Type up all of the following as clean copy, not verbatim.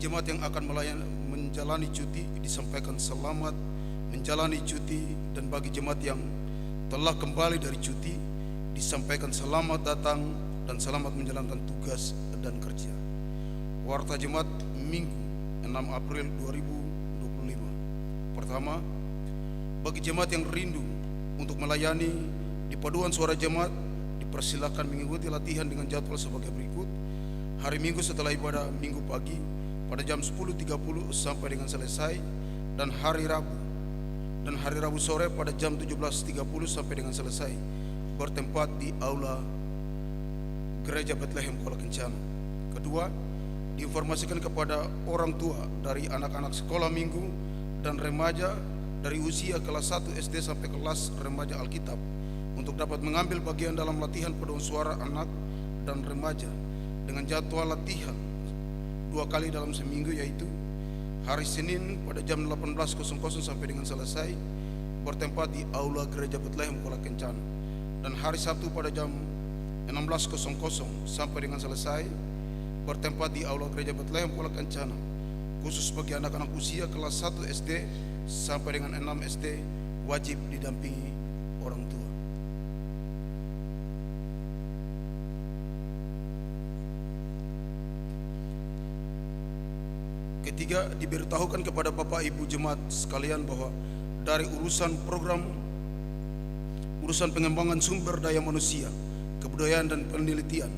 jemaat yang akan menjalani cuti disampaikan selamat menjalani cuti, dan bagi jemaat yang telah kembali dari cuti disampaikan selamat datang dan selamat menjalankan tugas dan kerja. Warta Jemaat Minggu 6 April 2025. Pertama, bagi jemaat yang rindu untuk melayani di paduan suara jemaat, dipersilakan mengikuti latihan dengan jadwal sebagai berikut. Hari Minggu setelah ibadah Minggu pagi pada jam 10.30 sampai dengan selesai, dan hari Rabu sore pada jam 17.30 sampai dengan selesai, bertempat di aula Gereja Bethlehem Kuala Kencana. Kedua, diinformasikan kepada orang tua dari anak-anak sekolah minggu dan remaja dari usia kelas 1 SD sampai kelas remaja Alkitab untuk dapat mengambil bagian dalam latihan paduan suara anak dan remaja dengan jadwal latihan 2 kali dalam seminggu, yaitu hari Senin pada jam 18.00 sampai dengan selesai, bertempat di aula Gereja Bethlehem Kuala Kencana, dan hari Sabtu pada jam 16.00 sampai dengan selesai, bertempat di aula Gereja Bethlehem Kuala Kencana, khusus bagi anak-anak usia kelas 1 SD sampai dengan 6 SD, wajib didampingi orang tua. Ketiga, diberitahukan kepada Bapak Ibu jemaat sekalian bahwa dari urusan pengembangan sumber daya manusia, kebudayaan dan penelitian,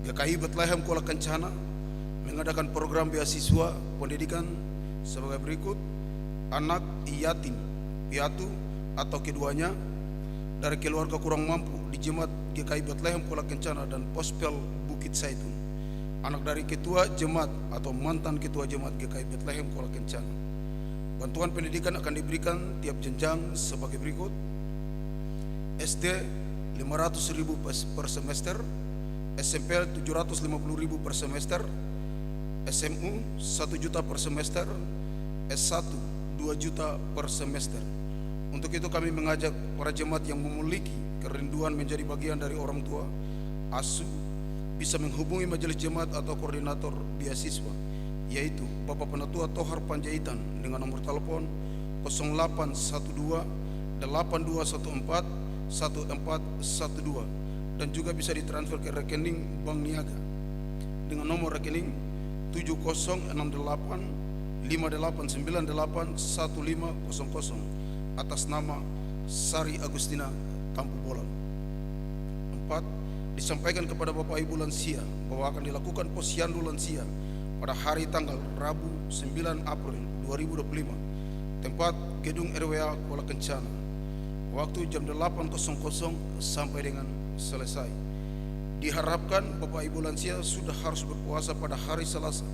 GKI Bethlehem Kuala Kencana mengadakan program beasiswa pendidikan sebagai berikut: anak yatim piatu atau keduanya dari keluarga kurang mampu di jemaat GKI Bethlehem Kuala Kencana dan Pospel Bukit Zaitun, anak dari ketua jemaat atau mantan ketua jemaat GKI Bethlehem Kuala Kencana. Bantuan pendidikan akan diberikan tiap jenjang sebagai berikut: SD 500.000 per semester, SMP 750.000 per semester, SMU 1 juta per semester, S1 2 juta per semester. Untuk itu kami mengajak para jemaat yang memiliki kerinduan menjadi bagian dari orang tua asuh bisa menghubungi majelis jemaat atau koordinator beasiswa, yaitu Bapak Penatua Tohar Panjaitan dengan nomor telepon 0812 8214 1412, dan juga bisa ditransfer ke rekening Bank Niaga dengan nomor rekening 7068 5898 1500 atas nama Sari Agustina Tampu Bolan. 4. Disampaikan kepada Bapak Ibu lansia bahwa akan dilakukan posyandu lansia pada hari tanggal Rabu 9 April 2025, tempat Gedung RWA Kuala Kencana, waktu jam 8.00 sampai dengan selesai. Diharapkan Bapak Ibu lansia sudah harus berpuasa pada hari Selasa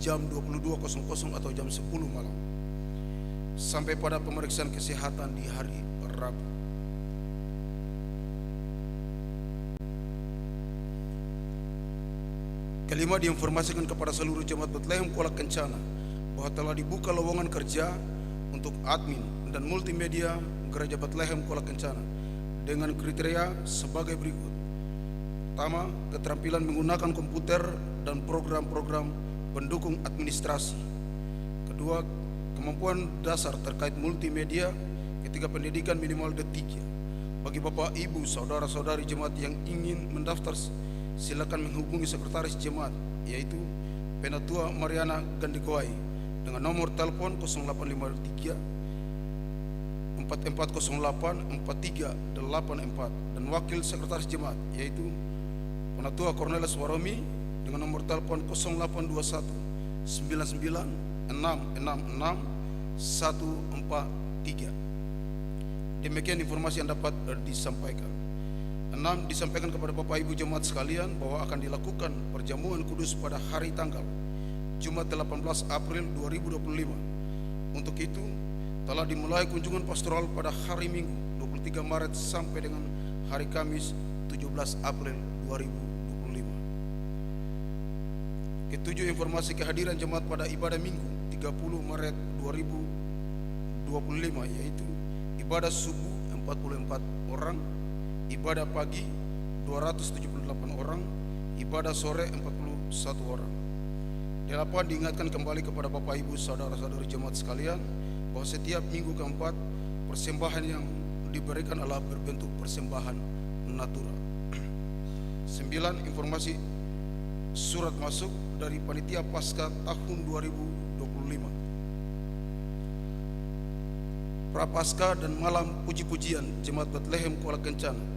jam 22.00 atau jam 10 malam sampai pada pemeriksaan kesehatan di hari Rabu. Kelima, diinformasikan kepada seluruh jemaat Bethlehem Kuala Kencana bahwa telah dibuka lowongan kerja untuk admin dan multimedia Gereja Bethlehem Kuala Kencana dengan kriteria sebagai berikut: pertama, keterampilan menggunakan komputer dan program-program pendukung administrasi; kedua, kemampuan dasar terkait multimedia; ketiga, pendidikan minimal D3. Bagi Bapak Ibu saudara-saudari jemaat yang ingin mendaftar, silakan menghubungi sekretaris jemaat, yaitu Penatua Mariana Gandikoai dengan nomor telepon 0853 4408 4384, dan wakil sekretaris jemaat, yaitu Penatua Cornelis Waromi dengan nomor telepon 0821 99 666 143. Demikian informasi yang dapat disampaikan. 6. Disampaikan kepada Bapak Ibu jemaat sekalian bahwa akan dilakukan perjamuan kudus pada hari tanggal Jumat 18 April 2025. Untuk itu telah dimulai kunjungan pastoral pada hari Minggu 23 Maret sampai dengan hari Kamis 17 April 2025. Ketujuh, informasi kehadiran jemaat pada ibadah Minggu 30 Maret 2025, yaitu ibadah subuh 44 orang, ibadah pagi 278 orang, ibadah sore 41 orang. Delapan, diingatkan kembali kepada Bapak Ibu saudara-saudari jemaat sekalian bahwa setiap minggu keempat persembahan yang diberikan adalah berbentuk persembahan natural. 9, informasi surat masuk dari Panitia Paskah tahun 2025. Prapaskah dan malam puji-pujian Jemaat Bethlehem Kuala Kencana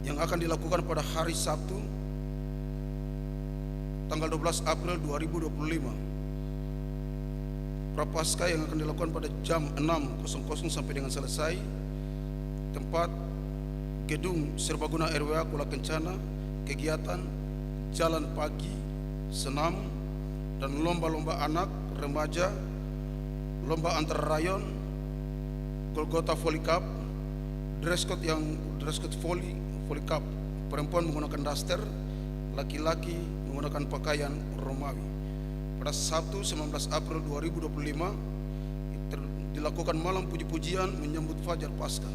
yang akan dilakukan pada hari Sabtu tanggal 12 April 2025. Prapaskah yang akan dilakukan pada jam 6.00 sampai dengan selesai. Tempat Gedung Serbaguna RWA Kuala Kencana. Kegiatan jalan pagi, senam, dan lomba-lomba anak, remaja, lomba antar rayon, Golgota Volley Cup, dress code volley cup. Perempuan menggunakan daster, laki-laki menggunakan pakaian Romawi. Pada Sabtu 19 April 2025 dilakukan malam puji-pujian menyambut Fajar Paskah.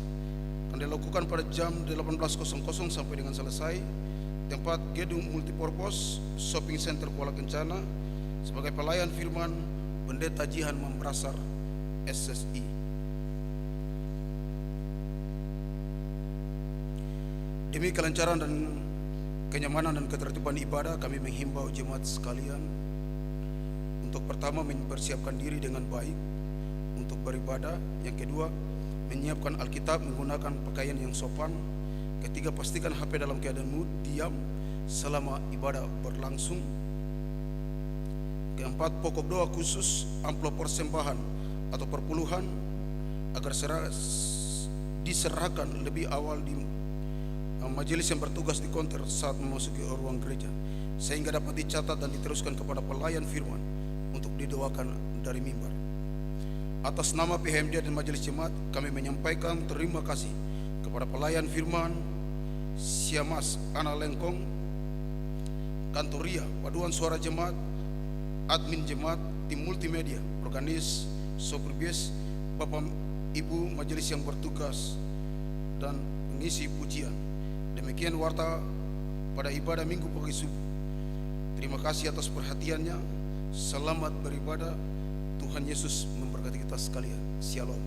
Akan dilakukan pada jam 18.00 sampai dengan selesai. Tempat Gedung Multipurpose Shopping Center Kuala Kencana. Sebagai pelayan firman Pendeta Jihan Mambrasar SSI. Demi kelancaran dan kenyamanan dan ketertiban ibadah, kami menghimbau jemaat sekalian untuk pertama mempersiapkan diri dengan baik untuk beribadah. Yang kedua, menyiapkan Alkitab menggunakan pakaian yang sopan. Ketiga, pastikan HP dalam keadaan diam selama ibadah berlangsung. Keempat, pokok doa khusus amplop persembahan atau perpuluhan agar diserahkan lebih awal di majelis yang bertugas di konter saat memasuki ruang gereja, sehingga dapat dicatat dan diteruskan kepada pelayan firman untuk didoakan dari mimbar. Atas nama PHMD dan majelis jemaat, kami menyampaikan terima kasih kepada pelayan firman Siamas Ana Lengkong, Kantoria, Paduan Suara Jemaat, admin jemaat, tim multimedia, organis, sopir bis, Bapak Ibu majelis yang bertugas dan pengisi pujian. Demikian warta pada ibadah minggu pagi subuh. Terima kasih atas perhatiannya. Selamat beribadah. Tuhan Yesus memberkati kita sekalian. Shalom.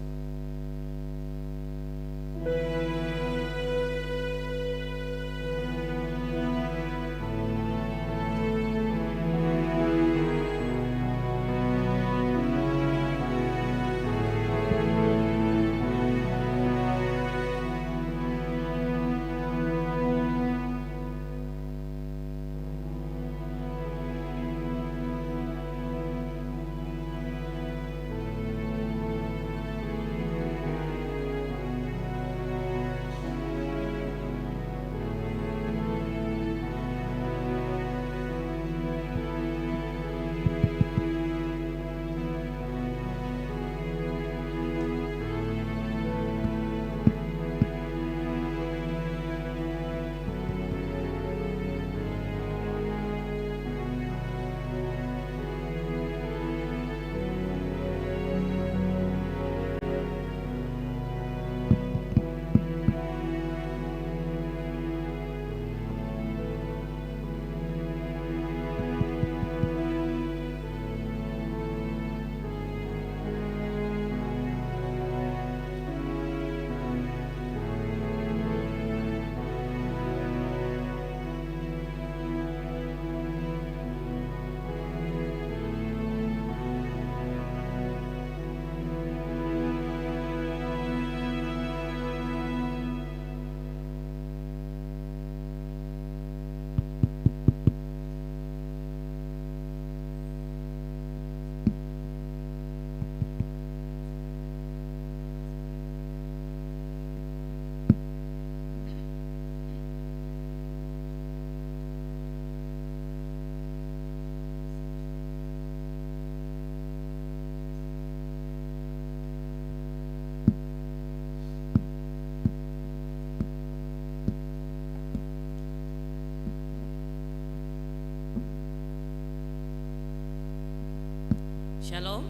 Shalom.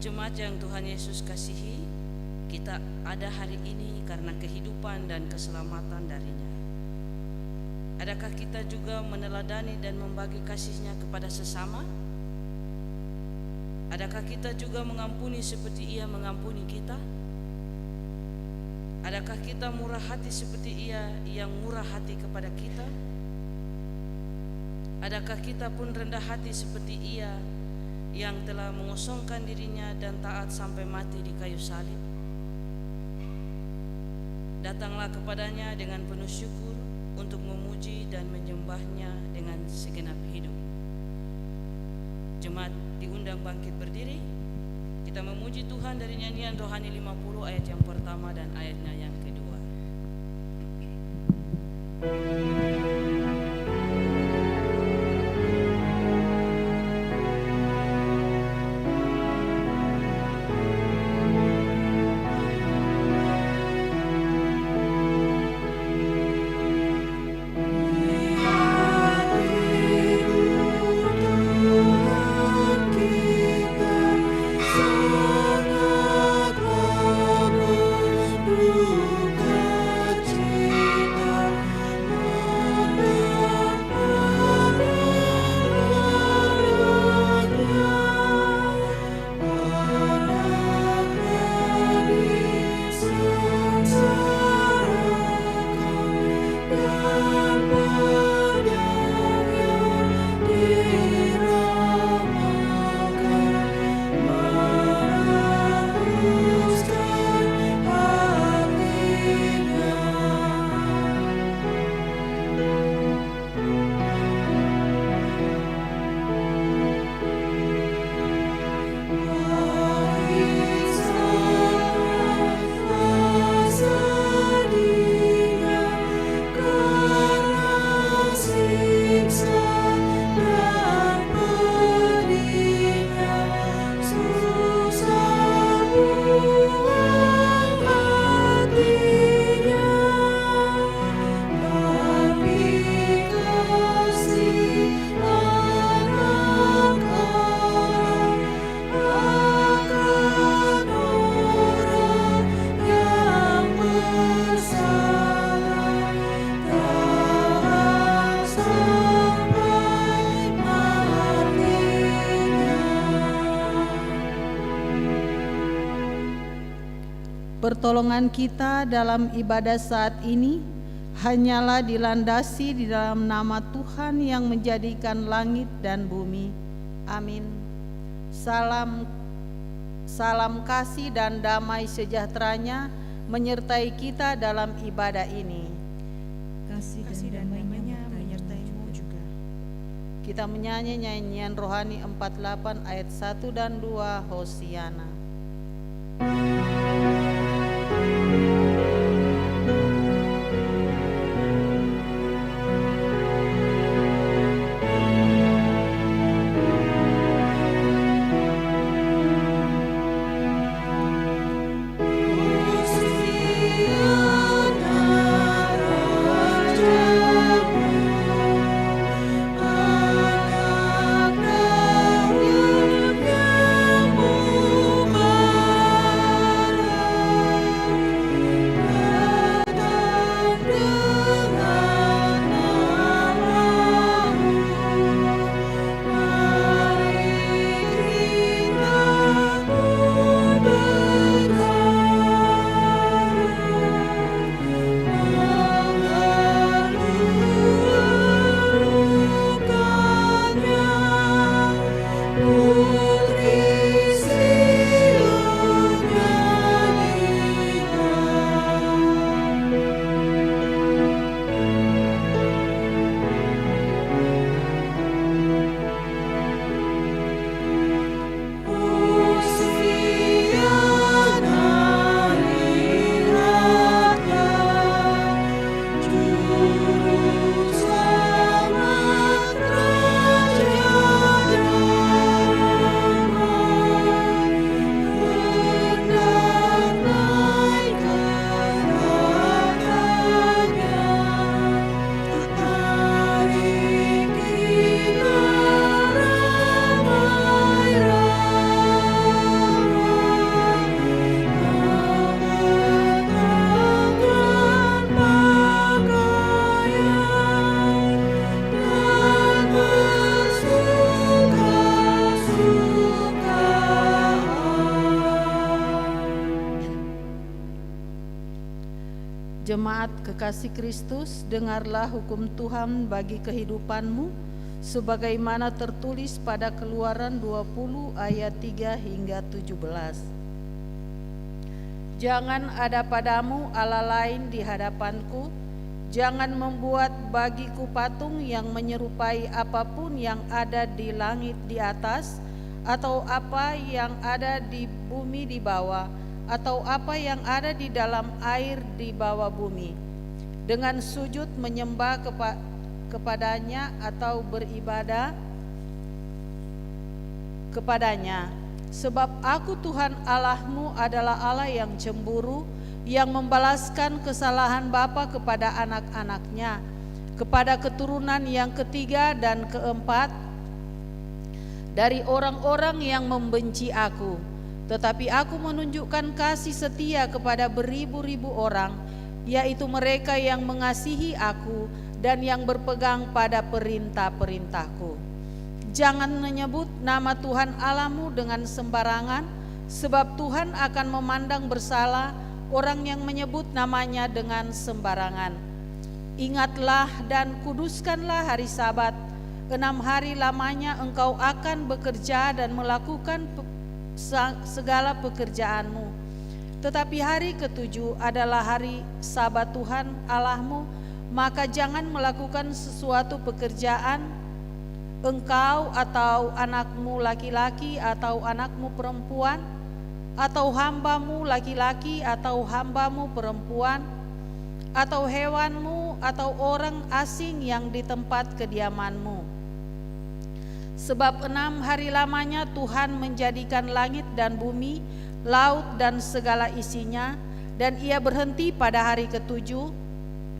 Jemaat yang Tuhan Yesus kasihi, kita ada hari ini karena kehidupan dan keselamatan darinya. Adakah kita juga meneladani dan membagi kasih-Nya kepada sesama? Adakah kita juga mengampuni seperti Ia mengampuni kita? Adakah kita murah hati seperti Ia yang murah hati kepada kita? Adakah kita pun rendah hati seperti Ia yang telah mengosongkan dirinya dan taat sampai mati di kayu salib? Datanglah kepadanya dengan penuh syukur untuk memuji dan menyembahnya dengan segenap hidup. Jemaat diundang bangkit berdiri. Kita memuji Tuhan dari nyanyian rohani 50 ayat yang pertama dan ayatnya yang kedua. Pertolongan kita dalam ibadah saat ini hanyalah dilandasi di dalam nama Tuhan yang menjadikan langit dan bumi. Amin. Salam kasih dan damai sejahteranya menyertai kita dalam ibadah ini. Kasih dan damai-Nya menyertai-Mu juga. Kita menyanyi nyanyian rohani 48 ayat 1 dan 2 Hosiana. Anak Daud yang mubah Jemaat kekasih Kristus, dengarlah hukum Tuhan bagi kehidupanmu sebagaimana tertulis pada Keluaran 20 ayat 3 hingga 17. Jangan ada padamu Allah lain di hadapanku, jangan membuat bagiku patung yang menyerupai apapun yang ada di langit di atas, atau apa yang ada di bumi di bawah, atau apa yang ada di dalam air di bawah bumi. Dengan sujud menyembah kepadanya atau beribadah kepadanya. Sebab aku Tuhan Allahmu adalah Allah yang cemburu, yang membalaskan kesalahan bapa kepada anak-anaknya, kepada keturunan yang ketiga dan keempat dari orang-orang yang membenci aku. Tetapi aku menunjukkan kasih setia kepada beribu-ribu orang, yaitu mereka yang mengasihi aku dan yang berpegang pada perintah-perintahku. Jangan menyebut nama Tuhan Allahmu dengan sembarangan, sebab Tuhan akan memandang bersalah orang yang menyebut namanya dengan sembarangan. Ingatlah dan kuduskanlah hari Sabat. 6 hari lamanya engkau akan bekerja dan melakukan segala pekerjaanmu. Tetapi hari ke-7 adalah hari Sabat Tuhan Allahmu, maka jangan melakukan sesuatu pekerjaan, engkau atau anakmu laki-laki atau anakmu perempuan, atau hambamu laki-laki atau hambamu perempuan, atau hewanmu atau orang asing yang di tempat kediamanmu. Sebab 6 hari lamanya Tuhan menjadikan langit dan bumi, laut dan segala isinya, dan ia berhenti pada hari ke-7.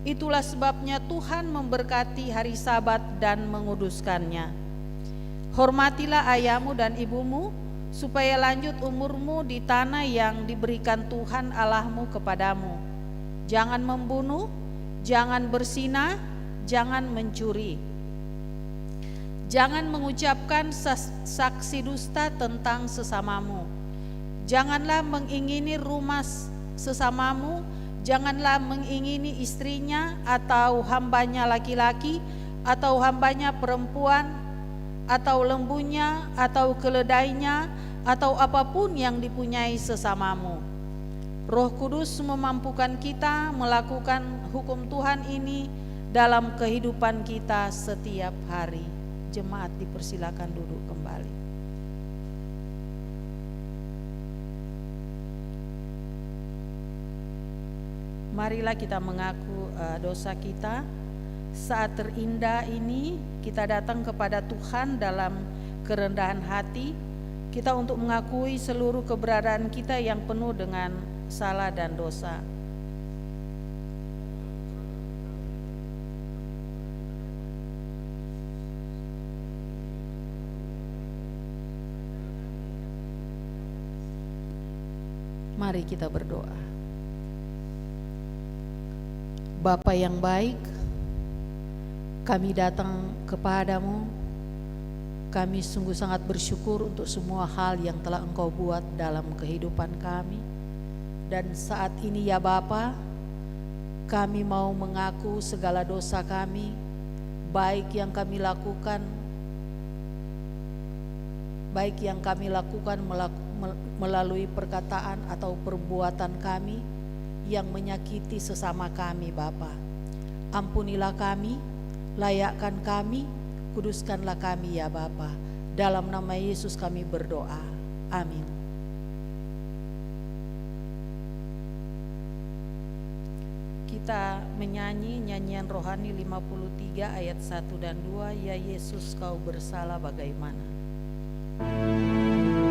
Itulah sebabnya Tuhan memberkati hari Sabat dan menguduskannya. Hormatilah ayahmu dan ibumu, supaya lanjut umurmu di tanah yang diberikan Tuhan Allahmu kepadamu. Jangan membunuh, jangan berzina, jangan mencuri. Jangan mengucapkan saksi dusta tentang sesamamu. Janganlah mengingini rumah sesamamu, janganlah mengingini istrinya atau hambanya laki-laki atau hambanya perempuan, atau lembunya atau keledainya, atau apapun yang dipunyai sesamamu. Roh Kudus memampukan kita melakukan hukum Tuhan ini dalam kehidupan kita setiap hari. Jemaat dipersilakan duduk kembali. Marilah kita mengaku dosa kita. Saat terindah ini kita datang kepada Tuhan dalam kerendahan hati kita untuk mengakui seluruh keberadaan kita yang penuh dengan salah dan dosa. Mari kita berdoa. Bapa yang baik, kami datang kepadamu. Kami sungguh sangat bersyukur untuk semua hal yang telah Engkau buat dalam kehidupan kami. Dan saat ini ya Bapa, kami mau mengaku segala dosa kami, baik yang kami lakukan melalui perkataan atau perbuatan kami yang menyakiti sesama kami. Bapa, ampunilah kami, layakkan kami, kuduskanlah kami ya Bapa. Dalam nama Yesus kami berdoa, amin. Kita menyanyi nyanyian rohani 53 ayat 1 dan 2, ya Yesus kau bersalah bagaimana. Salah bagaimana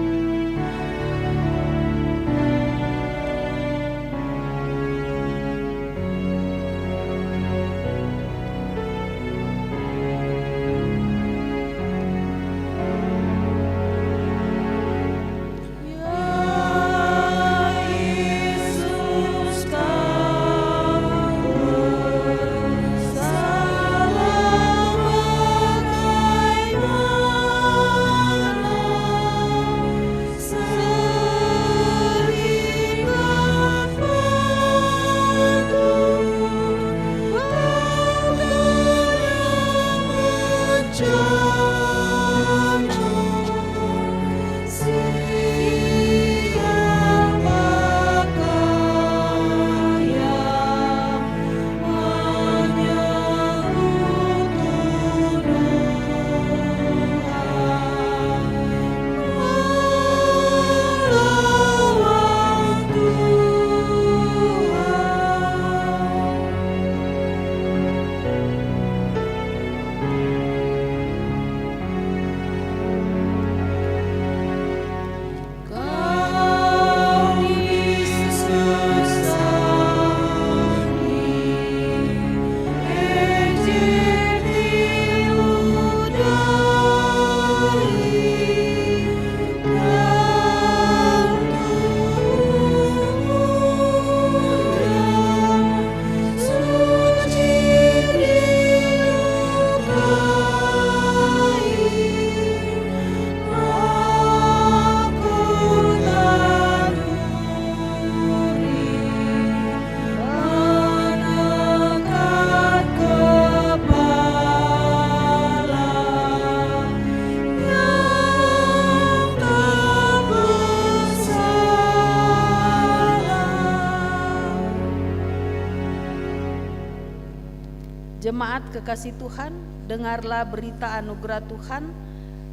Jemaat kekasih Tuhan, dengarlah berita anugerah Tuhan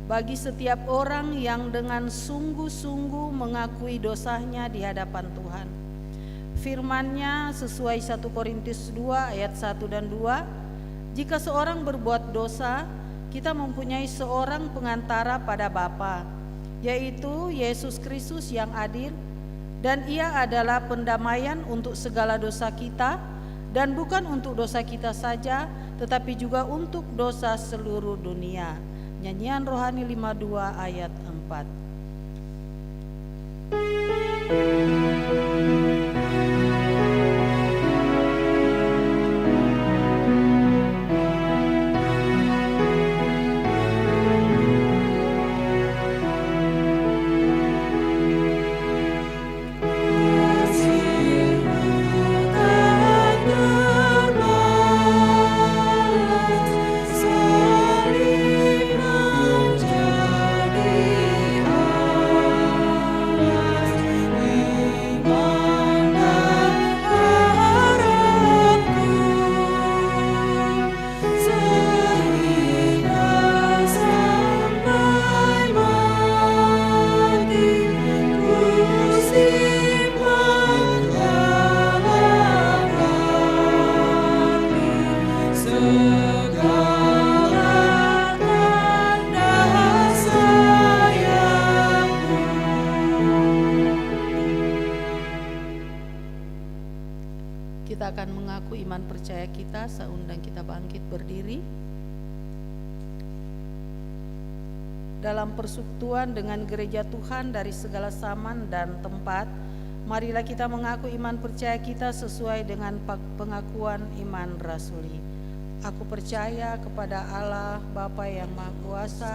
bagi setiap orang yang dengan sungguh-sungguh mengakui dosanya di hadapan Tuhan. Firman-Nya sesuai 1 Korintus 2 ayat 1 dan 2, jika seorang berbuat dosa, kita mempunyai seorang pengantara pada Bapa, yaitu Yesus Kristus yang adil, dan Ia adalah pendamaian untuk segala dosa kita, dan bukan untuk dosa kita saja, tetapi juga untuk dosa seluruh dunia. Nyanyian Rohani 52 ayat 4. Kita akan mengaku iman percaya kita. Saya undang kita bangkit berdiri. Dalam persekutuan dengan gereja Tuhan dari segala zaman dan tempat, marilah kita mengaku iman percaya kita sesuai dengan pengakuan iman rasuli. Aku percaya kepada Allah Bapa yang Maha Kuasa,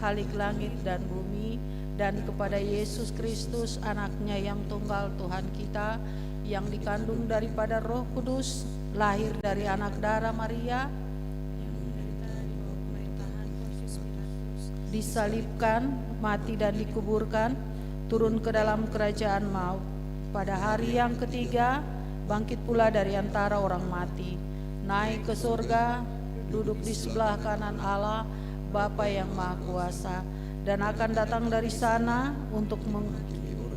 Khalik langit dan bumi, dan kepada Yesus Kristus anaknya yang tunggal Tuhan kita, yang dikandung daripada Roh Kudus, lahir dari anak darah Maria, disalibkan, mati dan dikuburkan, turun ke dalam kerajaan maut. Pada hari yang ketiga, bangkit pula dari antara orang mati, naik ke surga, duduk di sebelah kanan Allah, Bapa yang Maha Kuasa, dan akan datang dari sana untuk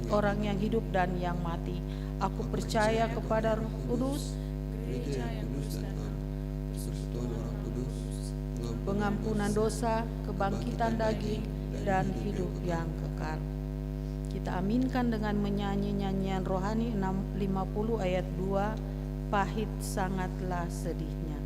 orang yang hidup dan yang mati. Aku percaya kepada Roh Kudus, gereja yang kudus dan persekutuan orang kudus, pengampunan dosa, kebangkitan daging, dan hidup yang kekal. Kita aminkan dengan menyanyi nyanyian rohani 50 ayat 2, pahit sangatlah sedihnya.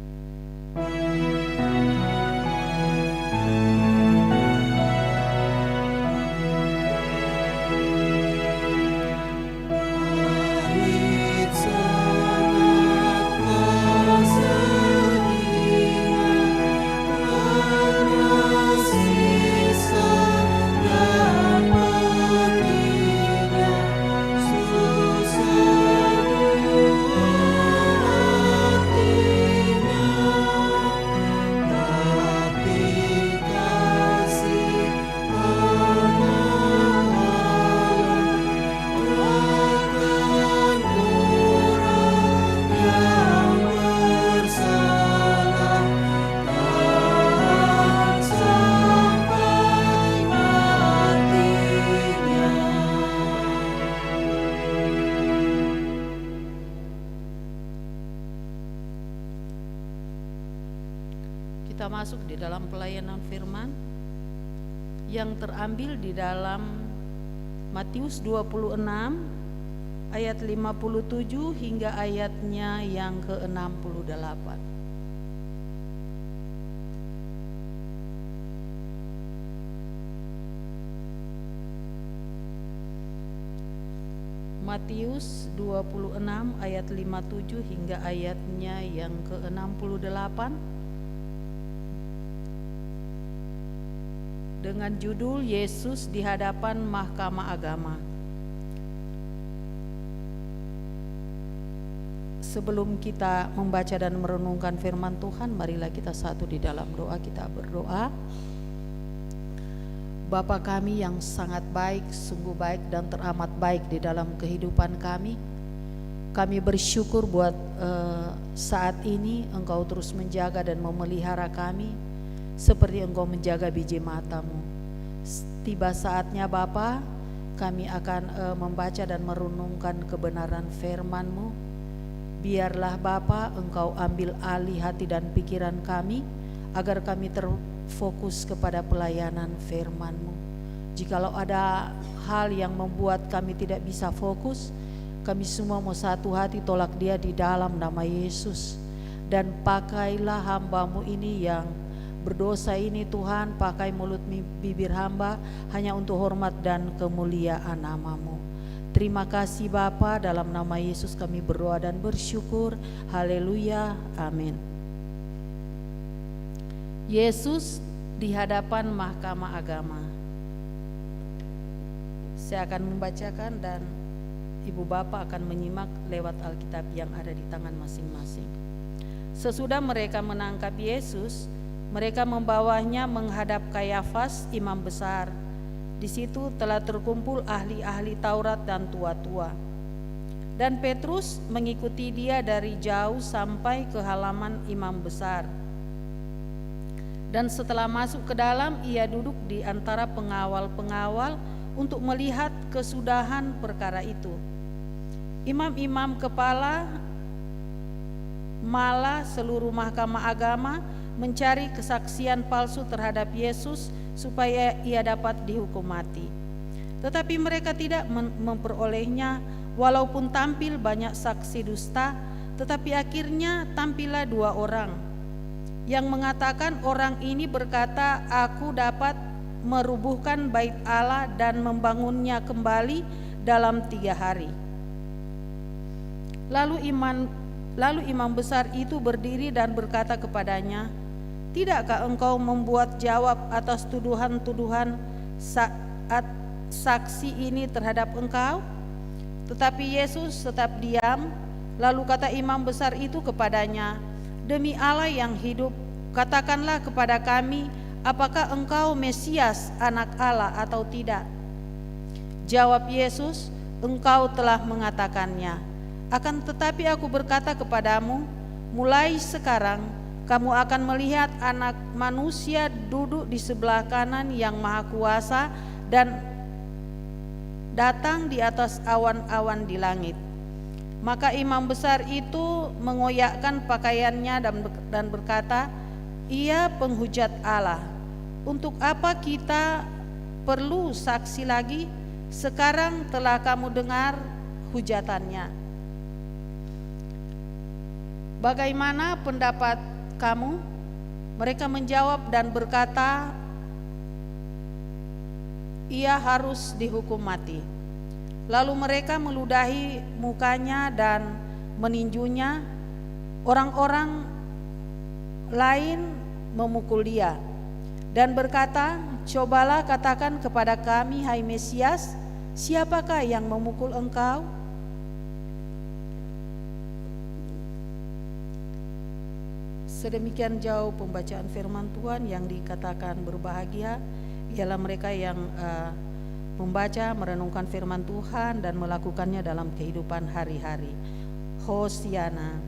Kita masuk di dalam pelayanan firman yang terambil di dalam Matius 26 ayat 57 hingga ayatnya yang ke-68. Matius 26 ayat 57 hingga ayatnya yang ke-68 dengan judul Yesus di hadapan Mahkamah Agama. Sebelum kita membaca dan merenungkan firman Tuhan, marilah kita satu di dalam doa. Kita berdoa. Bapa kami yang sangat baik, sungguh baik dan teramat baik di dalam kehidupan kami, Kami bersyukur buat saat ini Engkau terus menjaga dan memelihara kami seperti Engkau menjaga biji matamu. Tiba saatnya Bapa, kami akan membaca dan merenungkan kebenaran firman-Mu. Biarlah Bapa Engkau ambil alih hati dan pikiran kami, agar kami terfokus kepada pelayanan firman-Mu. Jikalau ada hal yang membuat kami tidak bisa fokus, kami semua mau satu hati tolak dia di dalam nama Yesus. Dan pakailah hamba-Mu ini yang berdosa ini Tuhan, pakai mulut bibir hamba hanya untuk hormat dan kemuliaan nama-Mu. Terima kasih Bapa, dalam nama Yesus kami berdoa dan bersyukur. Haleluya, amin. Yesus di hadapan mahkamah agama. Saya akan membacakan dan Ibu Bapak akan menyimak lewat Alkitab yang ada di tangan masing-masing. Sesudah mereka menangkap Yesus, mereka membawanya menghadap Kayafas, imam besar. Di situ telah terkumpul ahli-ahli Taurat dan tua-tua. Dan Petrus mengikuti dia dari jauh sampai ke halaman imam besar. Dan setelah masuk ke dalam, ia duduk di antara pengawal-pengawal untuk melihat kesudahan perkara itu. Imam-imam kepala malah seluruh mahkamah agama mencari kesaksian palsu terhadap Yesus supaya ia dapat dihukum mati. Tetapi mereka tidak memperolehnya, walaupun tampil banyak saksi dusta. Tetapi akhirnya tampillah 2 orang yang mengatakan, orang ini berkata, aku dapat merubuhkan bait Allah dan membangunnya kembali dalam 3 hari. Lalu imam besar itu berdiri dan berkata kepadanya, tidakkah engkau membuat jawab atas tuduhan-tuduhan saksi ini terhadap engkau? Tetapi Yesus tetap diam. Lalu kata imam besar itu kepadanya, demi Allah yang hidup, katakanlah kepada kami, apakah engkau Mesias, anak Allah atau tidak? Jawab Yesus, engkau telah mengatakannya. Akan tetapi aku berkata kepadamu, mulai sekarang kamu akan melihat Anak Manusia duduk di sebelah kanan Yang Maha Kuasa dan datang di atas awan-awan di langit. Maka imam besar itu mengoyakkan pakaiannya dan berkata, ia penghujat Allah. Untuk apa kita perlu saksi lagi? Sekarang telah kamu dengar hujatannya. Bagaimana pendapat kamu? Mereka menjawab dan berkata, ia harus dihukum mati. Lalu mereka meludahi mukanya dan meninjunya. Orang-orang lain memukul dia dan berkata, cobalah katakan kepada kami, hai Mesias, siapakah yang memukul engkau? Sedemikian jauh pembacaan firman Tuhan. Yang dikatakan berbahagia ialah mereka yang membaca, merenungkan firman Tuhan dan melakukannya dalam kehidupan hari-hari. Hosiana.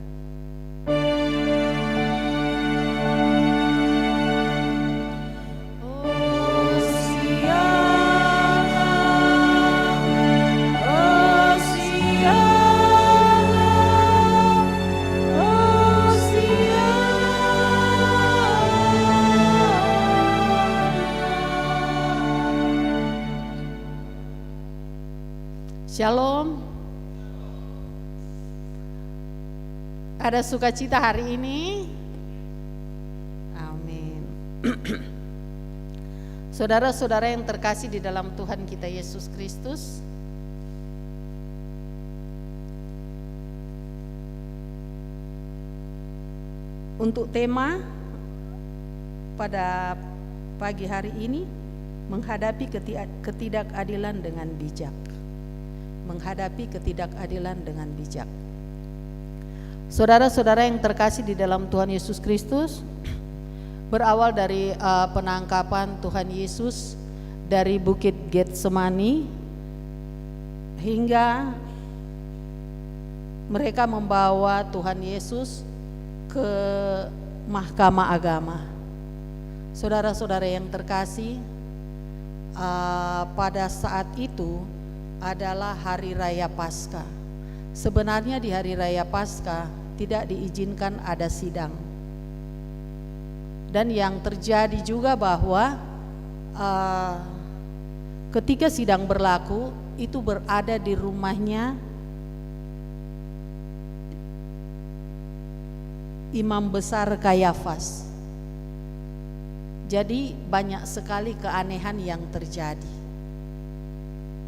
Shalom. Ada sukacita hari ini? Amin. Saudara-saudara yang terkasih di dalam Tuhan kita Yesus Kristus, untuk tema pada pagi hari ini, menghadapi ketidakadilan dengan bijak. Menghadapi ketidakadilan dengan bijak. Saudara-saudara yang terkasih di dalam Tuhan Yesus Kristus, berawal dari penangkapan Tuhan Yesus dari Bukit Getsemani hingga mereka membawa Tuhan Yesus ke Mahkamah Agama. Saudara-saudara yang terkasih, pada saat itu adalah hari raya Paskah. Sebenarnya di hari raya Paskah tidak diizinkan ada sidang. Dan yang terjadi juga bahwa ketika sidang berlaku itu berada di rumahnya Imam Besar Kayafas. Jadi banyak sekali keanehan yang terjadi.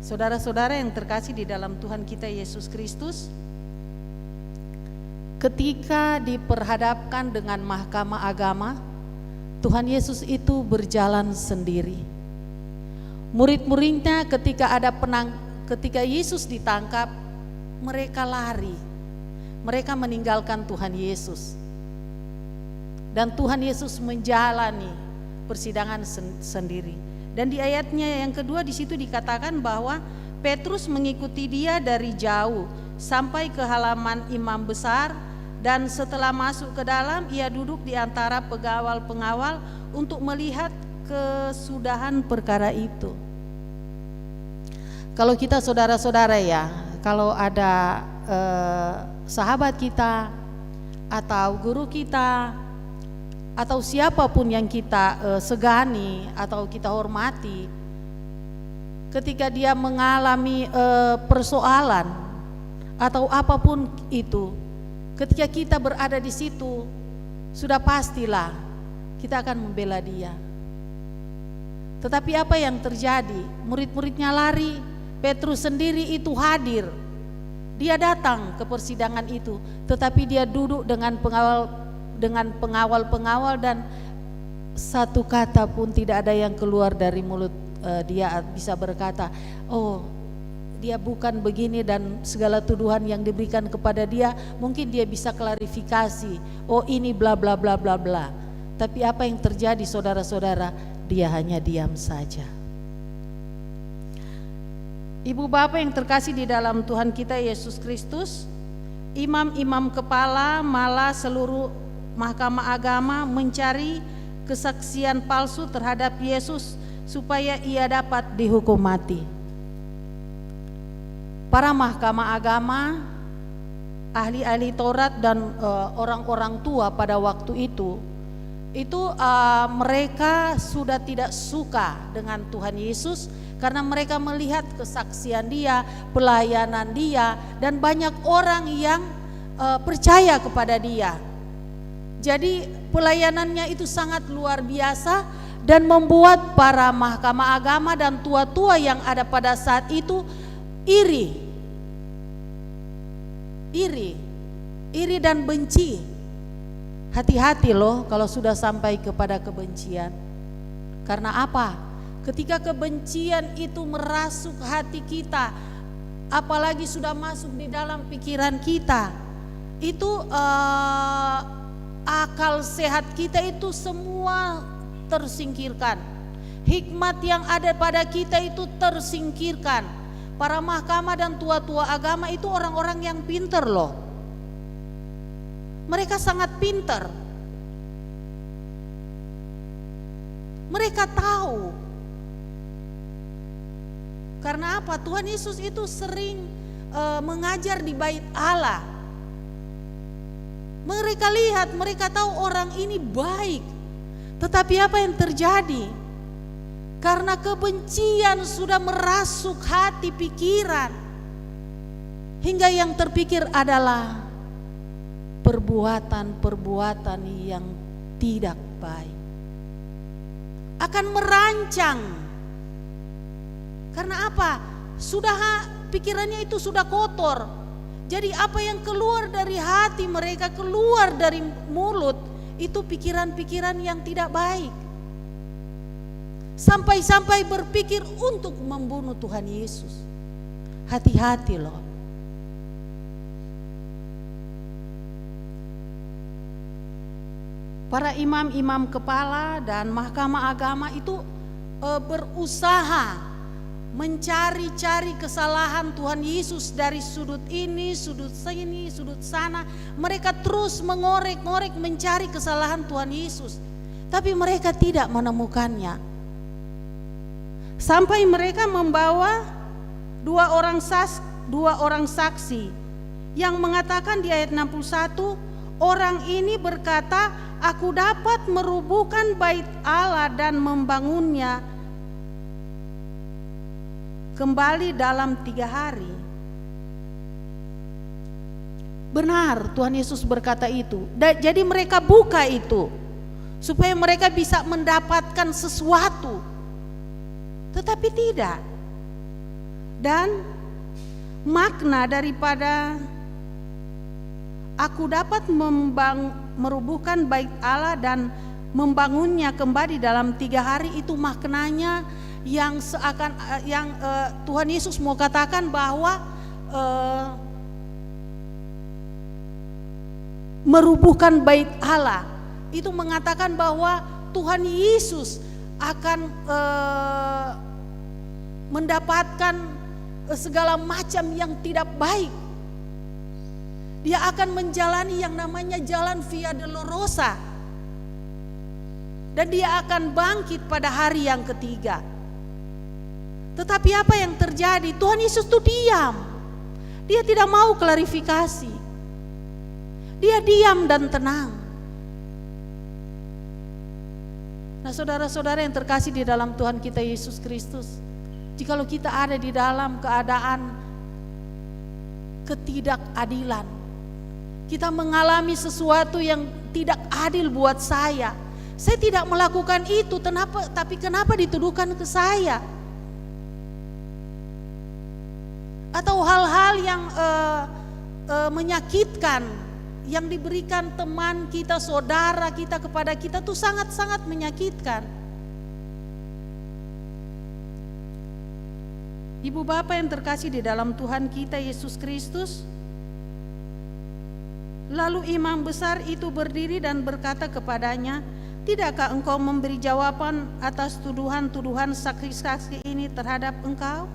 Saudara-saudara yang terkasih di dalam Tuhan kita Yesus Kristus, ketika diperhadapkan dengan mahkamah agama, Tuhan Yesus itu berjalan sendiri. Murid-muridnya ketika Yesus ditangkap, mereka lari. Mereka meninggalkan Tuhan Yesus. Dan Tuhan Yesus menjalani persidangan sendiri. Dan di ayatnya yang kedua di situ dikatakan bahwa Petrus mengikuti dia dari jauh sampai ke halaman imam besar, dan setelah masuk ke dalam ia duduk di antara pengawal-pengawal untuk melihat kesudahan perkara itu. Kalau kita saudara-saudara ya, kalau ada sahabat kita atau guru kita atau siapapun yang kita segani atau kita hormati, ketika dia mengalami persoalan atau apapun itu, ketika kita berada di situ, sudah pastilah kita akan membela dia. Tetapi apa yang terjadi? Murid-muridnya lari, Petrus sendiri itu hadir. Dia datang ke persidangan itu, tetapi dia duduk dengan pengawal-pengawal dan satu kata pun tidak ada yang keluar dari mulut dia bisa berkata, oh dia bukan begini, dan segala tuduhan yang diberikan kepada dia mungkin dia bisa klarifikasi, oh ini bla bla bla bla bla. Tapi apa yang terjadi saudara-saudara? Dia hanya diam saja. Ibu bapak yang terkasih di dalam Tuhan kita Yesus Kristus, imam-imam kepala malah seluruh mahkamah agama mencari kesaksian palsu terhadap Yesus supaya ia dapat dihukum mati. Para mahkamah agama, ahli-ahli Taurat dan orang-orang tua pada waktu itu mereka sudah tidak suka dengan Tuhan Yesus karena mereka melihat kesaksian dia, pelayanan dia, dan banyak orang yang percaya kepada dia. Jadi pelayanannya itu sangat luar biasa dan membuat para mahkamah agama dan tua-tua yang ada pada saat itu iri dan benci. Hati-hati loh kalau sudah sampai kepada kebencian. Karena apa? Ketika kebencian itu merasuk hati kita, apalagi sudah masuk di dalam pikiran kita, itu akal sehat kita itu semua tersingkirkan. Hikmat yang ada pada kita itu tersingkirkan. Para mahkamah dan tua-tua agama itu orang-orang yang pintar loh. Mereka sangat pintar. Mereka tahu. Karena apa? Tuhan Yesus itu sering mengajar di bait Allah. Mereka lihat, mereka tahu orang ini baik. Tetapi apa yang terjadi? Karena kebencian sudah merasuk hati pikiran, hingga yang terpikir adalah perbuatan-perbuatan yang tidak baik. Akan merancang. Karena apa? Pikirannya itu sudah kotor. Jadi apa yang keluar dari hati mereka, keluar dari mulut, itu pikiran-pikiran yang tidak baik. Sampai-sampai berpikir untuk membunuh Tuhan Yesus. Hati-hati loh. Para imam-imam kepala dan mahkamah agama itu berusaha mencari-cari kesalahan Tuhan Yesus dari sudut ini, sudut sini, sudut sana. Mereka terus mengorek-ngorek mencari kesalahan Tuhan Yesus, tapi mereka tidak menemukannya. Sampai mereka membawa dua orang saksi yang mengatakan di ayat 61, orang ini berkata, aku dapat merubuhkan bait Allah dan membangunnya kembali dalam 3 hari. Benar, Tuhan Yesus berkata itu. Jadi mereka buka itu supaya mereka bisa mendapatkan sesuatu, tetapi tidak. Dan makna daripada aku dapat merubuhkan bait Allah dan membangunnya kembali dalam 3 hari, itu maknanya yang Tuhan Yesus mau katakan bahwa merubuhkan bait Allah itu mengatakan bahwa Tuhan Yesus akan mendapatkan segala macam yang tidak baik. Dia akan menjalani yang namanya jalan Via Dolorosa, dan dia akan bangkit pada hari yang ketiga. Tetapi apa yang terjadi? Tuhan Yesus itu diam. Dia tidak mau klarifikasi. Dia diam dan tenang. Nah, saudara-saudara yang terkasih di dalam Tuhan kita Yesus Kristus, jikalau kita ada di dalam keadaan ketidakadilan, kita mengalami sesuatu yang tidak adil buat saya tidak melakukan itu, tapi kenapa dituduhkan ke saya? Atau hal-hal yang menyakitkan yang diberikan teman kita, saudara kita kepada kita tuh sangat-sangat menyakitkan. Ibu bapak yang terkasih di dalam Tuhan kita Yesus Kristus, lalu imam besar itu berdiri dan berkata kepadanya, tidakkah engkau memberi jawaban atas tuduhan-tuduhan saksi-saksi ini terhadap engkau?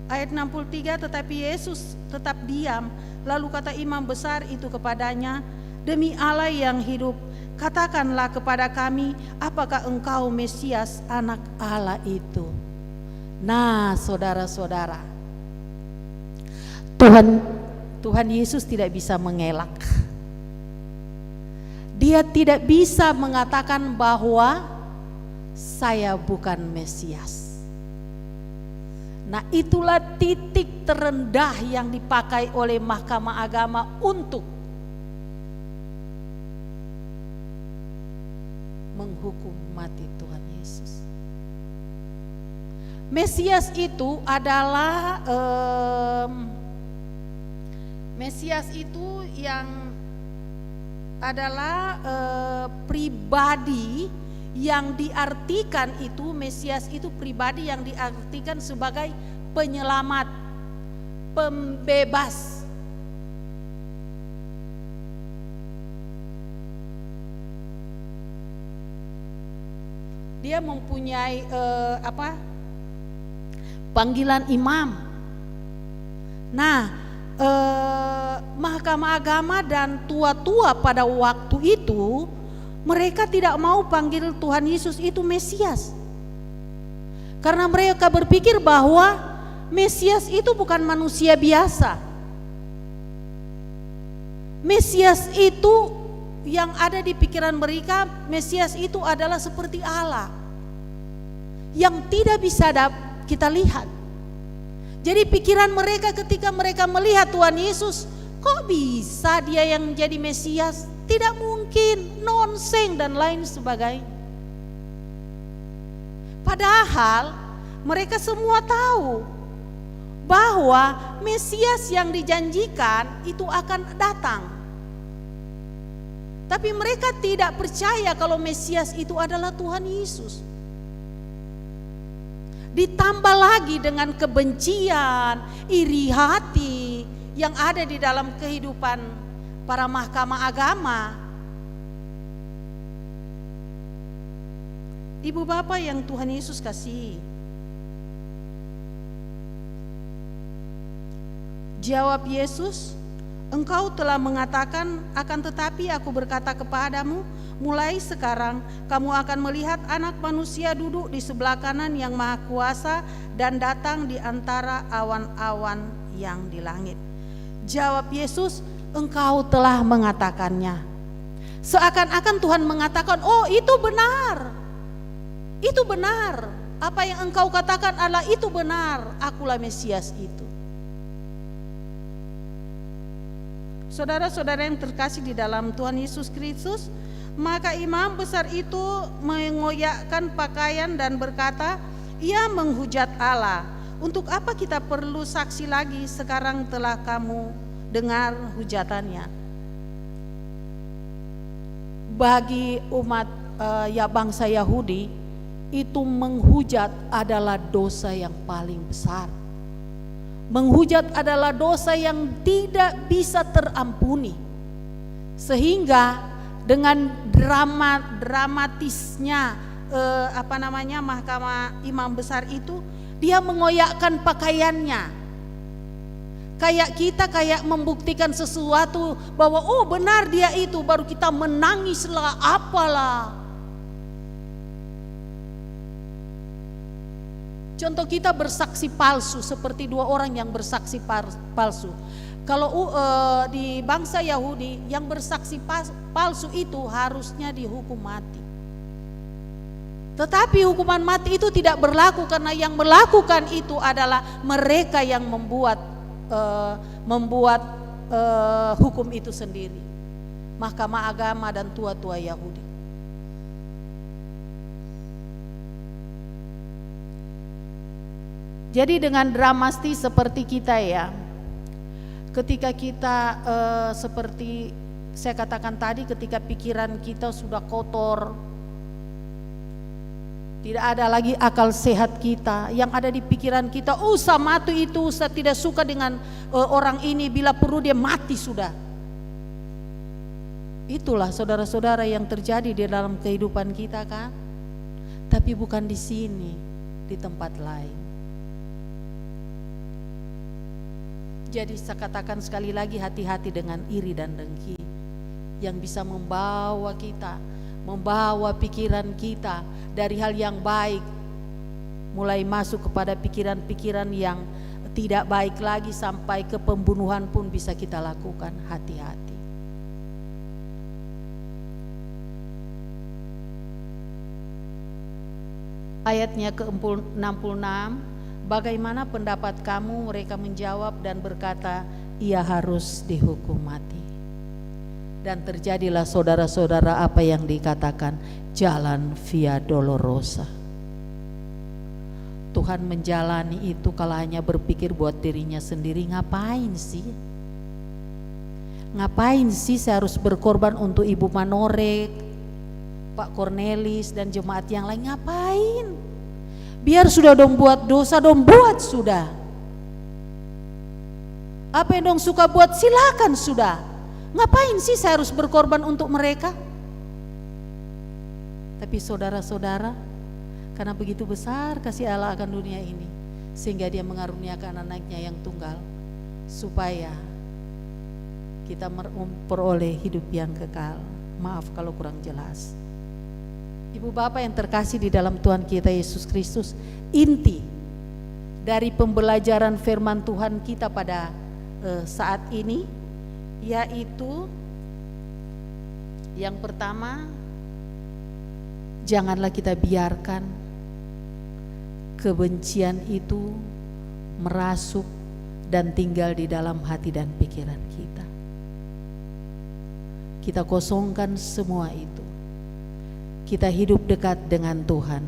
Ayat 63, tetapi Yesus tetap diam. Lalu kata imam besar itu kepadanya, demi Allah yang hidup, katakanlah kepada kami, apakah engkau Mesias, anak Allah itu? Nah, saudara-saudara, Tuhan Yesus tidak bisa mengelak. Dia tidak bisa mengatakan bahwa saya bukan Mesias. Nah, itulah titik terendah yang dipakai oleh Mahkamah Agama untuk menghukum mati Tuhan Yesus. Mesias itu adalah Mesias itu yang adalah pribadi yang diartikan itu, Mesias itu pribadi yang diartikan sebagai penyelamat, pembebas. Dia mempunyai panggilan imam. Nah, Mahkamah Agama dan tua-tua pada waktu itu, mereka tidak mau panggil Tuhan Yesus itu Mesias, karena mereka berpikir bahwa Mesias itu bukan manusia biasa. Mesias itu yang ada di pikiran mereka, Mesias itu adalah seperti Allah yang tidak bisa kita lihat. Jadi pikiran mereka ketika mereka melihat Tuhan Yesus, kok bisa dia yang jadi Mesias? Tidak mungkin, nonsens dan lain sebagainya. Padahal mereka semua tahu bahwa Mesias yang dijanjikan itu akan datang. Tapi mereka tidak percaya kalau Mesias itu adalah Tuhan Yesus. Ditambah lagi dengan kebencian, iri hati yang ada di dalam kehidupan para mahkamah agama. Ibu bapak yang Tuhan Yesus kasih, Jawab Yesus, engkau telah mengatakan, akan tetapi aku berkata kepadamu, mulai sekarang kamu akan melihat Anak Manusia duduk di sebelah kanan Yang Maha Kuasa dan datang di antara awan-awan yang di langit. Jawab Yesus, engkau telah mengatakannya. Seakan-akan Tuhan mengatakan, oh itu benar. Itu benar. Apa yang engkau katakan adalah itu benar. Akulah Mesias itu. Saudara-saudara yang terkasih di dalam Tuhan Yesus Kristus, maka imam besar itu mengoyakkan pakaian dan berkata, ia menghujat Allah. Untuk apa kita perlu saksi lagi? Sekarang telah kamu dengar hujatannya. Bagi umat bangsa Yahudi, itu menghujat adalah dosa yang paling besar. Menghujat adalah dosa yang tidak bisa terampuni. Sehingga dengan dramatisnya mahkamah imam besar itu, dia mengoyakkan pakaiannya. Kayak kita membuktikan sesuatu bahwa oh benar dia itu, baru kita menangislah apalah. Contoh kita bersaksi palsu seperti dua orang yang bersaksi palsu. Kalau di bangsa Yahudi yang bersaksi palsu itu harusnya dihukum mati. Tetapi hukuman mati itu tidak berlaku karena yang melakukan itu adalah mereka yang membuat hukum itu sendiri. Mahkamah agama dan tua-tua Yahudi. Jadi dengan dramatis seperti kita ya, ketika kita seperti saya katakan tadi, ketika pikiran kita sudah kotor, tidak ada lagi akal sehat kita, yang ada di pikiran kita, Samatu itu saya tidak suka dengan orang ini, bila perlu dia mati sudah. Itulah saudara-saudara yang terjadi di dalam kehidupan kita kan. Tapi bukan di sini, di tempat lain. Jadi saya katakan sekali lagi, hati-hati dengan iri dan dengki yang bisa membawa kita, membawa pikiran kita dari hal yang baik mulai masuk kepada pikiran-pikiran yang tidak baik lagi, sampai ke pembunuhan pun bisa kita lakukan. Hati-hati. Ayatnya ke-66, bagaimana pendapat kamu? Mereka menjawab dan berkata, ia harus dihukum mati. Dan terjadilah saudara-saudara apa yang dikatakan jalan via dolorosa. Tuhan menjalani itu kalau hanya berpikir buat dirinya sendiri. Ngapain sih? Ngapain sih saya harus berkorban untuk Ibu Manorek, Pak Cornelis dan jemaat yang lain? Ngapain? Biar sudah dong buat dosa, dong buat sudah. Apa yang dong suka buat silakan sudah. Ngapain sih saya harus berkorban untuk mereka? Tapi saudara-saudara, karena begitu besar kasih Allah akan dunia ini, sehingga dia mengaruniakan anaknya yang tunggal, supaya kita memperoleh hidup yang kekal. Maaf kalau kurang jelas. Ibu bapak yang terkasih di dalam Tuhan kita Yesus Kristus, inti dari pembelajaran firman Tuhan kita pada saat ini, yaitu yang pertama, janganlah kita biarkan kebencian itu merasuk dan tinggal di dalam hati dan pikiran kita. Kita kosongkan semua itu. Kita hidup dekat dengan Tuhan,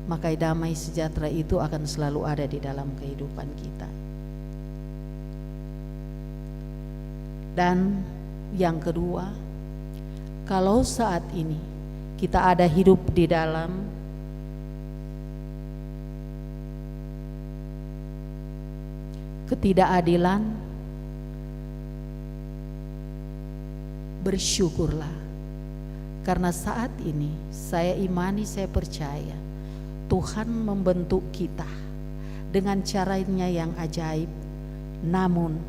maka damai sejahtera itu akan selalu ada di dalam kehidupan kita. Dan yang kedua, kalau saat ini kita ada hidup di dalam ketidakadilan, bersyukurlah. Karena saat ini saya imani, saya percaya Tuhan membentuk kita dengan caranya yang ajaib. Namun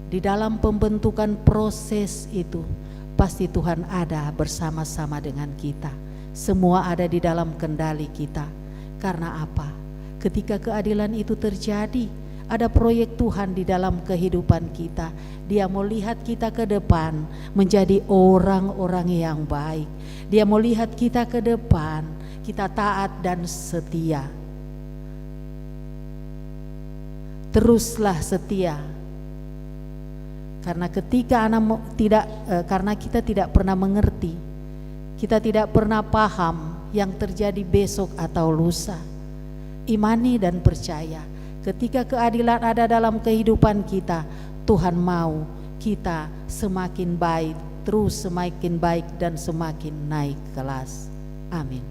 di dalam pembentukan proses itu pasti Tuhan ada bersama-sama dengan kita. Semua ada di dalam kendali kita. Karena apa? Ketika keadilan itu terjadi, ada proyek Tuhan di dalam kehidupan kita. Dia mau lihat kita ke depan menjadi orang-orang yang baik. Dia mau lihat kita ke depan, kita taat dan setia. Teruslah setia. Karena karena kita tidak pernah mengerti, kita tidak pernah paham yang terjadi besok atau lusa. Imani dan percaya, ketika keadilan ada dalam kehidupan kita, Tuhan mau kita semakin baik, terus semakin baik dan semakin naik kelas. Amin.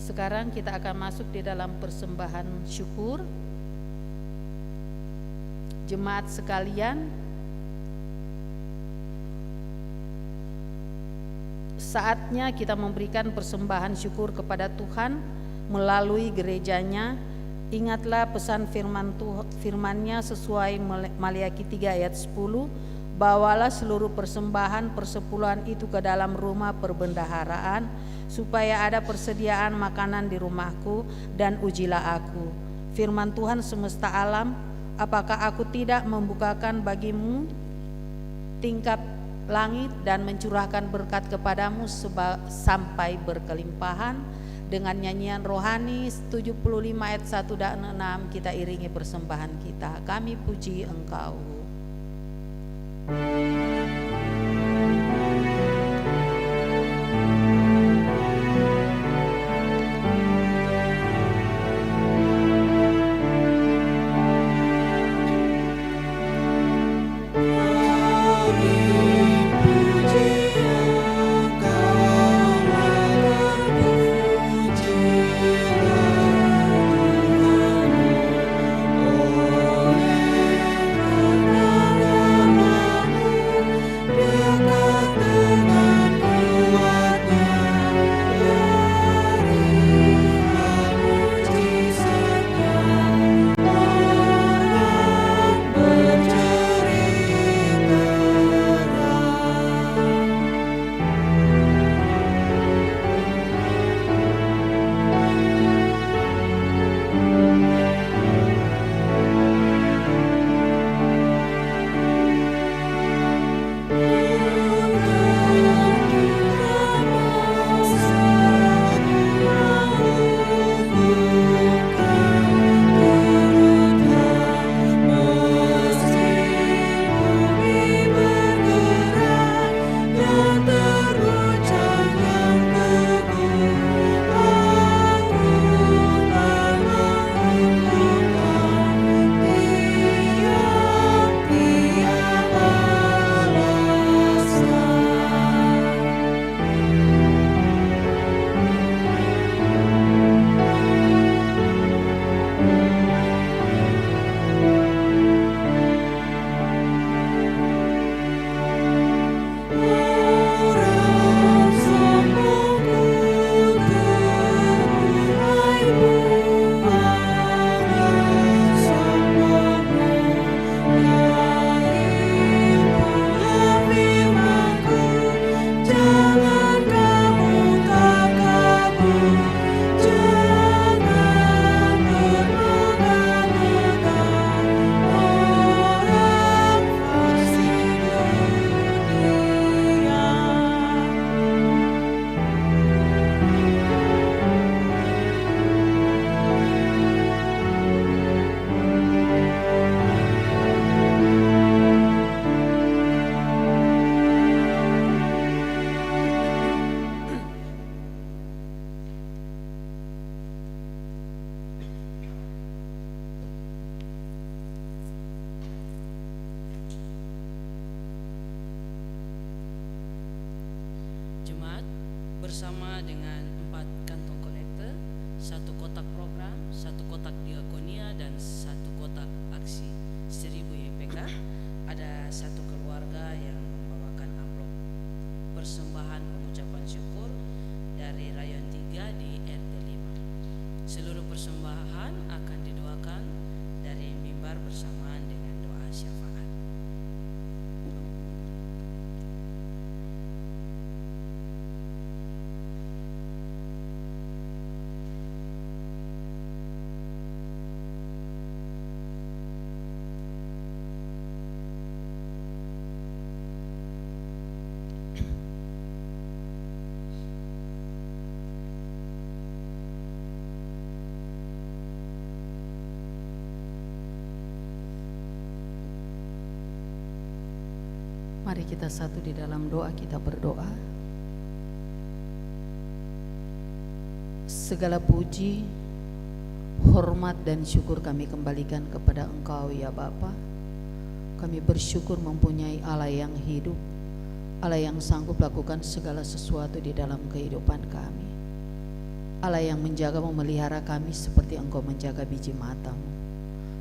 Sekarang kita akan masuk di dalam persembahan syukur. Jemaat sekalian, saatnya kita memberikan persembahan syukur kepada Tuhan melalui gerejanya. Ingatlah pesan firman-Nya sesuai Maliaki 3 ayat 10, bawalah seluruh persembahan persepuluhan itu ke dalam rumah perbendaharaan, supaya ada persediaan makanan di rumahku, dan ujilah aku. Firman Tuhan semesta alam, apakah aku tidak membukakan bagimu tingkap langit dan mencurahkan berkat kepadamu sampai berkelimpahan? Dengan nyanyian rohani 75 ayat 1 dan 6 kita iringi persembahan kita. Kami puji Engkau. Jemaat bersama dengan 4 kantong kolektor, 1 kotak program, 1 kotak diakonia, dan 1 kotak aksi 1000 YPK. Ada 1 keluarga yang membawakan amplop persembahan pengucapan syukur dari Rayon Mari kita satu di dalam doa, kita berdoa. Segala puji, hormat dan syukur kami kembalikan kepada Engkau ya Bapa. Kami bersyukur mempunyai Allah yang hidup, Allah yang sanggup lakukan segala sesuatu di dalam kehidupan kami. Allah yang menjaga memelihara kami seperti Engkau menjaga biji matamu.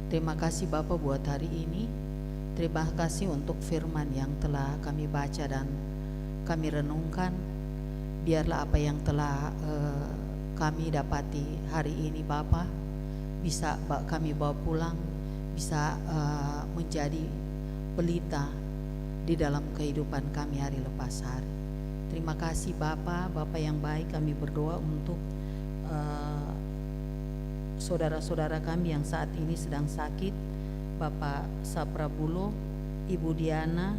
Terima kasih Bapa buat hari ini. Terima kasih untuk firman yang telah kami baca dan kami renungkan. Biarlah apa yang telah kami dapati hari ini Bapa bisa kami bawa pulang, bisa menjadi pelita di dalam kehidupan kami hari lepas hari. Terima kasih Bapa yang baik. Kami berdoa untuk saudara-saudara kami yang saat ini sedang sakit, Bapak Saprabulo, Ibu Diana,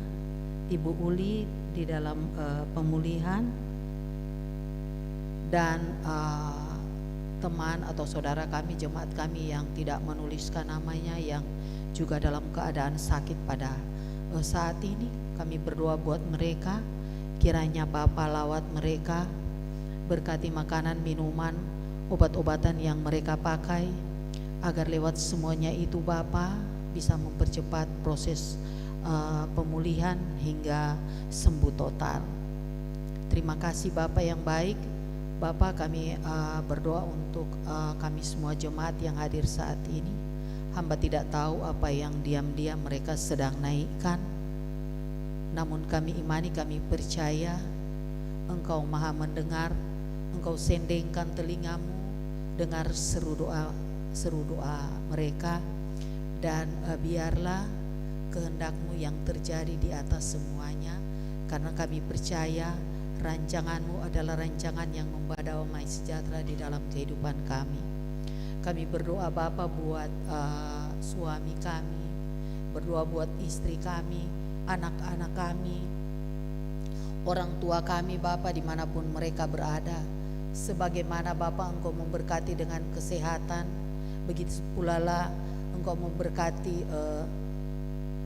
Ibu Uli di dalam pemulihan, dan teman atau saudara kami, jemaat kami yang tidak menuliskan namanya, yang juga dalam keadaan sakit pada saat ini. Kami berdoa buat mereka, kiranya Bapa lawat mereka, berkati makanan, minuman, obat-obatan yang mereka pakai, agar lewat semuanya itu Bapa bisa mempercepat proses pemulihan hingga sembuh total. Terima kasih Bapa yang baik. Bapa, kami berdoa untuk kami semua jemaat yang hadir saat ini. Hamba tidak tahu apa yang diam-diam mereka sedang naikkan, namun kami imani, kami percaya Engkau maha mendengar. Engkau sendengkan telingamu, dengar seru doa mereka, dan biarlah kehendak-Mu yang terjadi di atas semuanya, karena kami percaya rancangan-Mu adalah rancangan yang membawa damai sejahtera di dalam kehidupan kami. Kami berdoa Bapa buat suami kami, berdoa buat istri kami, anak-anak kami, orang tua kami Bapa dimanapun mereka berada. Sebagaimana Bapa Engkau memberkati dengan kesehatan, begitu pula lah Engkau memberkati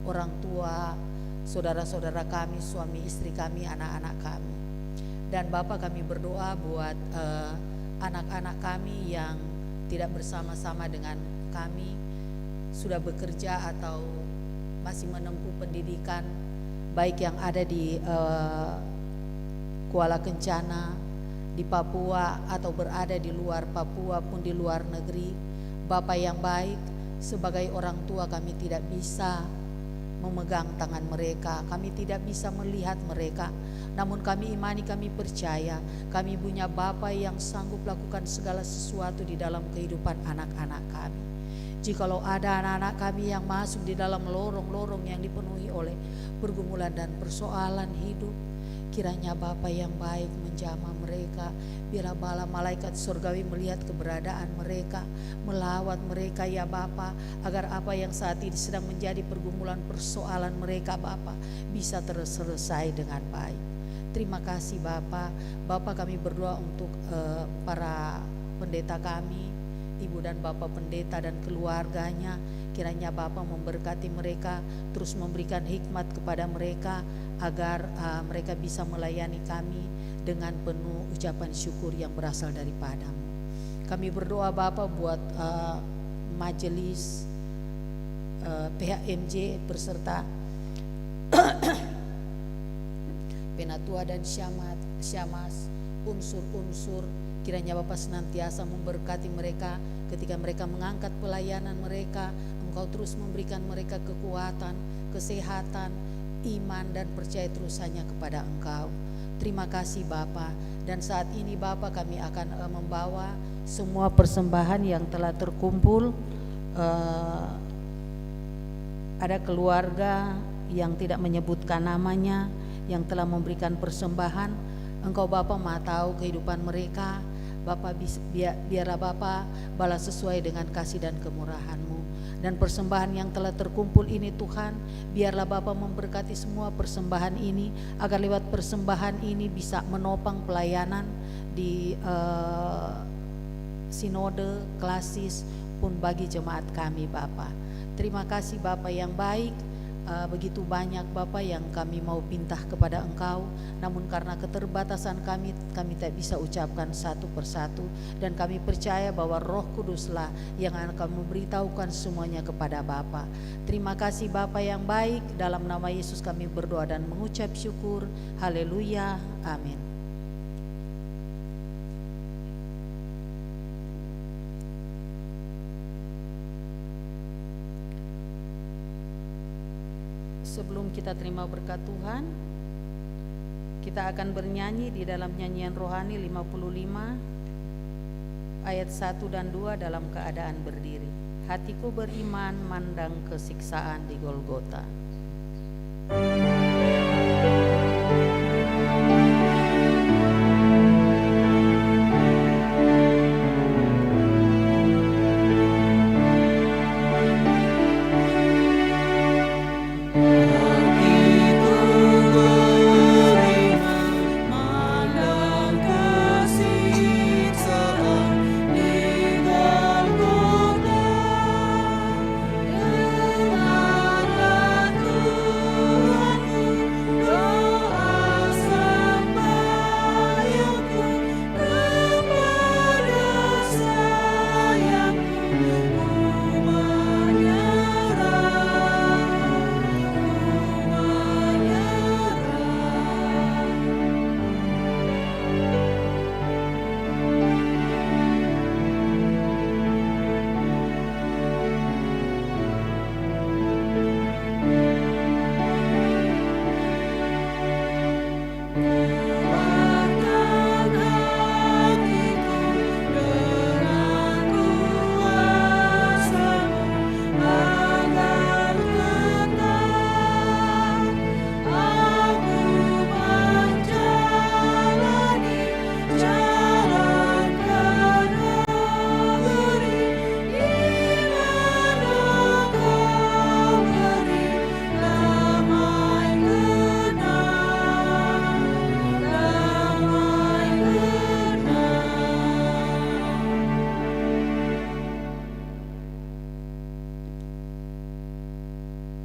orang tua, saudara-saudara kami, suami istri kami, anak-anak kami. Dan Bapa kami berdoa buat anak-anak kami yang tidak bersama-sama dengan kami, sudah bekerja atau masih menempuh pendidikan, baik yang ada di Kuala Kencana, di Papua, atau berada di luar Papua pun di luar negeri. Bapa yang baik, sebagai orang tua kami tidak bisa memegang tangan mereka, kami tidak bisa melihat mereka, namun kami imani, kami percaya kami punya Bapa yang sanggup lakukan segala sesuatu di dalam kehidupan anak-anak kami. Jikalau ada anak-anak kami yang masuk di dalam lorong-lorong yang dipenuhi oleh pergumulan dan persoalan hidup, kiranya Bapa yang baik menjamah mereka. Biarlah bala malaikat surgawi melihat keberadaan mereka, melawat mereka ya Bapa, agar apa yang saat ini sedang menjadi pergumulan persoalan mereka Bapa bisa terselesai dengan baik. Terima kasih Bapa. Bapa kami berdoa untuk para pendeta kami, Ibu dan Bapak pendeta dan keluarganya. Kiranya Bapa memberkati mereka, terus memberikan hikmat kepada mereka, agar mereka bisa melayani kami dengan penuh ucapan syukur yang berasal daripada-Mu. Kami berdoa Bapa buat majelis PHMJ berserta Penatua dan Syamas, unsur-unsur. Kiranya Bapa senantiasa memberkati mereka ketika mereka mengangkat pelayanan mereka. Engkau terus memberikan mereka kekuatan, kesehatan, iman, dan percaya terus hanya kepada Engkau. Terima kasih Bapa. Dan saat ini Bapa kami akan membawa semua persembahan yang telah terkumpul. Ada keluarga yang tidak menyebutkan namanya yang telah memberikan persembahan. Engkau Bapa maha tahu kehidupan mereka. Bapa, biarlah Bapa balas sesuai dengan kasih dan kemurahan-Mu. Dan persembahan yang telah terkumpul ini Tuhan, biarlah Bapa memberkati semua persembahan ini, agar lewat persembahan ini bisa menopang pelayanan di sinode klasis pun bagi jemaat kami Bapa. Terima kasih Bapa yang baik. begitu banyak Bapa yang kami mau pintah kepada Engkau, namun karena keterbatasan kami tak bisa ucapkan satu persatu, dan kami percaya bahwa Roh Kuduslah yang akan memberitahukan semuanya kepada Bapa. Terima kasih Bapa yang baik, dalam nama Yesus kami berdoa dan mengucap syukur. Haleluya, amin. Sebelum kita terima berkat Tuhan, kita akan bernyanyi di dalam nyanyian rohani 55 ayat 1 dan 2 dalam keadaan berdiri. Hatiku beriman mandang kesiksaan di Golgota.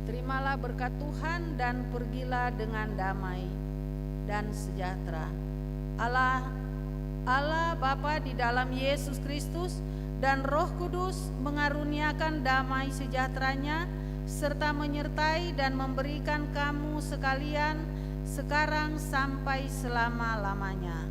Terimalah berkat Tuhan dan pergilah dengan damai dan sejahtera. Allah Bapa di dalam Yesus Kristus dan Roh Kudus mengaruniakan damai sejahteranya serta menyertai dan memberikan kamu sekalian sekarang sampai selama-lamanya.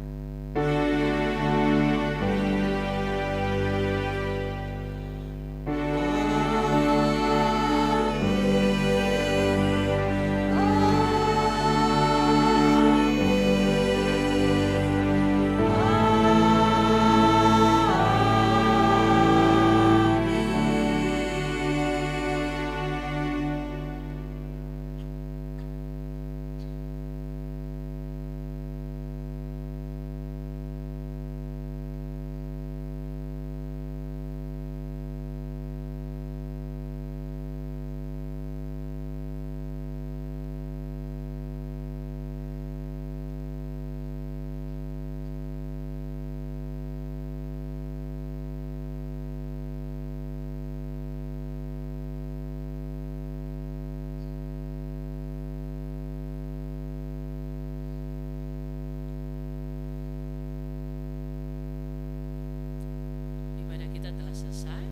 Telah selesai.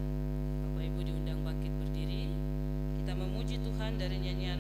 Bapak Ibu diundang bangkit berdiri. Kita memuji Tuhan dari nyanyian